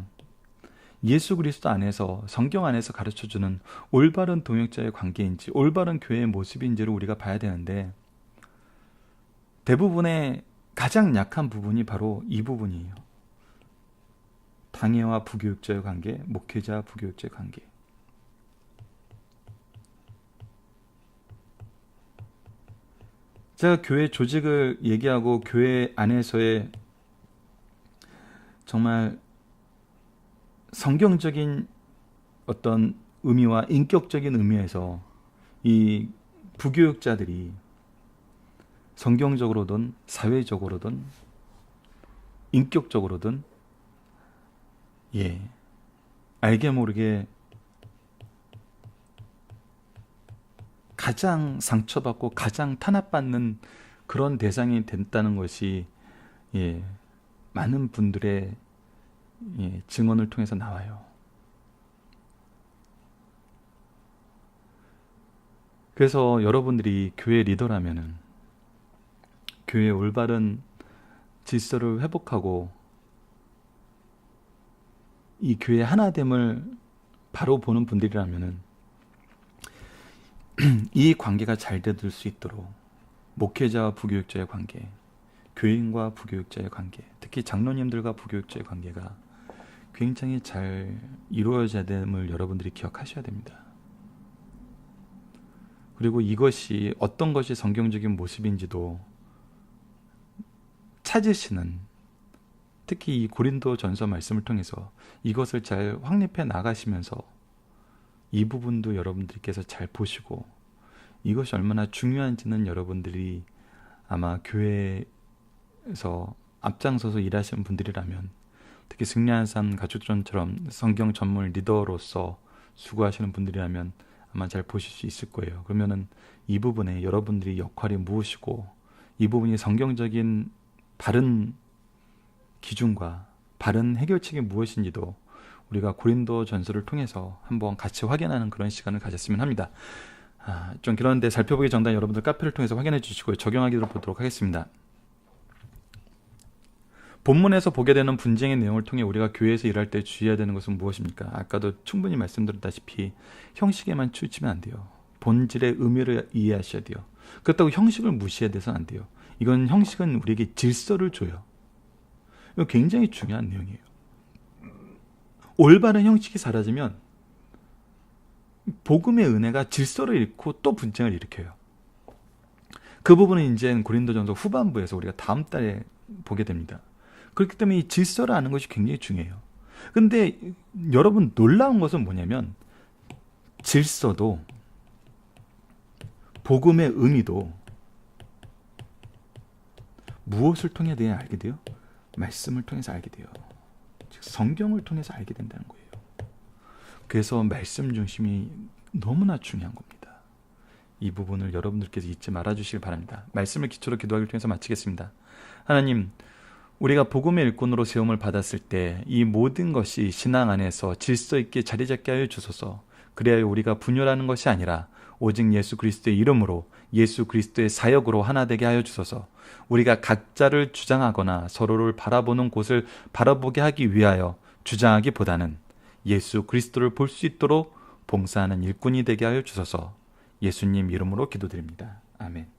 예수 그리스도 안에서, 성경 안에서 가르쳐주는 올바른 동역자의 관계인지, 올바른 교회의 모습인지를 우리가 봐야 되는데, 대부분의 가장 약한 부분이 바로 이 부분이에요. 당회와 부교육자의 관계, 목회자 부교육자의 관계. 제가 교회 조직을 얘기하고 교회 안에서의 정말 성경적인 어떤 의미와 인격적인 의미에서 이 부교육자들이 성경적으로든 사회적으로든 인격적으로든 알게 모르게 가장 상처받고 가장 탄압받는 그런 대상이 됐다는 것이 많은 분들의 증언을 통해서 나와요. 그래서 여러분들이 교회 리더라면은 교회의 올바른 질서를 회복하고 이 교회 하나됨을 바로 보는 분들이라면은 이 관계가 잘 되들 수 있도록 목회자와 부교육자의 관계, 교인과 부교육자의 관계, 특히 장로님들과 부교육자의 관계가 굉장히 잘 이루어져야 됨을 여러분들이 기억하셔야 됩니다. 그리고 이것이 어떤 것이 성경적인 모습인지도 찾으시는, 특히 이 고린도전서 말씀을 통해서 이것을 잘 확립해 나가시면서 이 부분도 여러분들께서 잘 보시고 이것이 얼마나 중요한지는 여러분들이 아마 교회에서 앞장서서 일하시는 분들이라면, 특히 승리하는 삶 가족전처럼 성경 전문 리더로서 수고하시는 분들이라면 아마 잘 보실 수 있을 거예요. 그러면은 이 부분에 여러분들이 역할이 무엇이고 이 부분이 성경적인 바른 기준과 바른 해결책이 무엇인지도 우리가 고린도전서를 통해서 한번 같이 확인하는 그런 시간을 가졌으면 합니다. 좀 길었는데 살펴보기 정답 여러분들 카페를 통해서 확인해 주시고 적용하기로 보도록 하겠습니다. 본문에서 보게 되는 분쟁의 내용을 통해 우리가 교회에서 일할 때 주의해야 되는 것은 무엇입니까? 아까도 충분히 말씀드렸다시피 형식에만 치우치면 안 돼요. 본질의 의미를 이해하셔야 돼요. 그렇다고 형식을 무시해야 돼서는 안 돼요. 이건 형식은 우리에게 질서를 줘요. 이거 굉장히 중요한 내용이에요. 올바른 형식이 사라지면 복음의 은혜가 질서를 잃고 또 분쟁을 일으켜요. 그 부분은 이제 고린도전서 후반부에서 우리가 다음 달에 보게 됩니다. 그렇기 때문에 이 질서를 아는 것이 굉장히 중요해요. 근데 여러분 놀라운 것은 뭐냐면 질서도 복음의 의미도 무엇을 통해 알게 돼요? 말씀을 통해서 알게 돼요. 즉 성경을 통해서 알게 된다는 거예요. 그래서 말씀 중심이 너무나 중요한 겁니다. 이 부분을 여러분들께서 잊지 말아주시길 바랍니다. 말씀을 기초로 기도하기를 통해서 마치겠습니다. 하나님, 우리가 복음의 일꾼으로 세움을 받았을 때 이 모든 것이 신앙 안에서 질서 있게 자리 잡게 하여 주소서. 그래야 우리가 분열하는 것이 아니라 오직 예수 그리스도의 이름으로 예수 그리스도의 사역으로 하나 되게 하여 주소서. 우리가 각자를 주장하거나 서로를 바라보는 곳을 바라보게 하기 위하여 주장하기보다는 예수 그리스도를 볼 수 있도록 봉사하는 일꾼이 되게 하여 주소서. 예수님 이름으로 기도드립니다. 아멘.